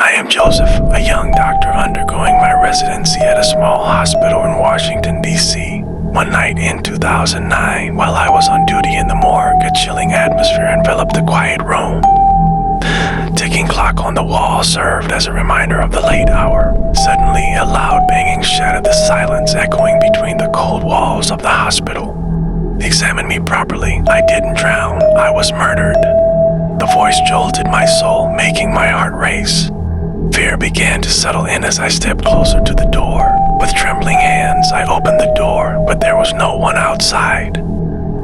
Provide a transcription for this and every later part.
I am Joseph, a young doctor undergoing my residency at a small hospital in Washington, D.C. One night in 2009, while I was on duty in the morgue, a chilling atmosphere enveloped the quiet room. Ticking clock on the wall served as a reminder of the late hour. Suddenly, a loud banging shattered the silence echoing between the cold walls of the hospital. Examine me properly. I didn't drown. I was murdered. The voice jolted my soul, making my heart race. Fear began to settle in as I stepped closer to the door. With trembling hands, I opened the door, but there was no one outside.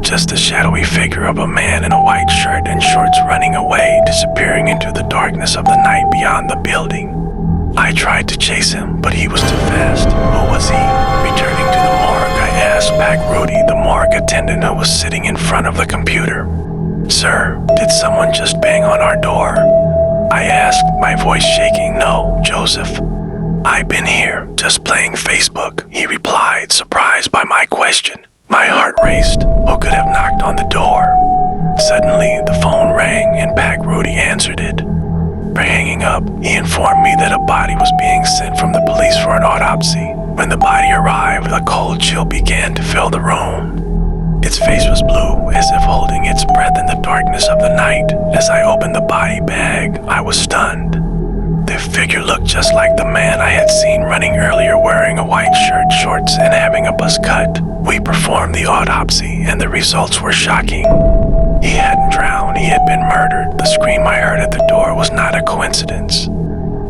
Just the shadowy figure of a man in a white shirt and shorts running away, disappearing into the darkness of the night beyond the building. I tried to chase him, but he was too fast. Who was he? Returning to the morgue, I asked Pac Rudy, the morgue attendant who was sitting in front of the computer. "Sir, did someone just bang on our door?" I asked, my voice shaking. "No, Joseph. I've been here, just playing Facebook," he replied, surprised by my question. My heart raced. Who could have knocked on the door? Suddenly, the phone rang and Pac Rudy answered it. By hanging up, he informed me that a body was being sent from the police for an autopsy. When the body arrived, a cold chill began to fill the room. Its face was blue, as if holding its breath in the darkness of the night. As I opened the body bag, I was stunned. The figure looked just like the man I had seen running earlier, wearing a white shirt, shorts, and having a buzz cut. We performed the autopsy, and the results were shocking. He hadn't drowned, he had been murdered. The scream I heard at the door was not a coincidence.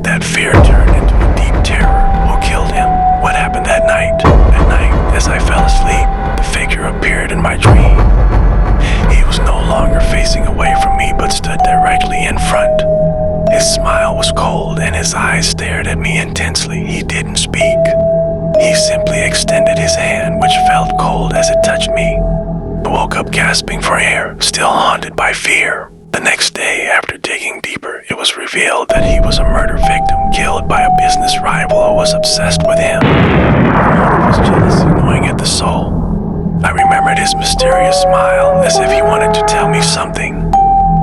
That fear turned into a deep terror. Who killed him? What happened that night? At night, as I fell asleep, the figure appeared in my dream. He was no longer facing away from me, but stood directly in front. His smile was cold, and his eyes stared at me intensely. He didn't speak. He simply extended his hand, which felt cold as it touched me. I woke up gasping for air, still haunted by fear. The next day, after digging deeper, it was revealed that he was a murder victim killed by a business rival who was obsessed with him. The motive was jealousy gnawing at the soul. I remembered his mysterious smile, as if he wanted to tell me something.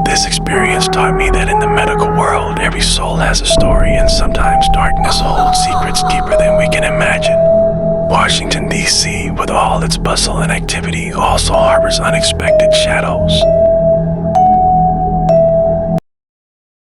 This experience taught me that in the medical world, every soul has a story, and sometimes darkness holds secrets deeper than we can imagine. Washington, D.C., with all its bustle and activity, also harbors unexpected shadows.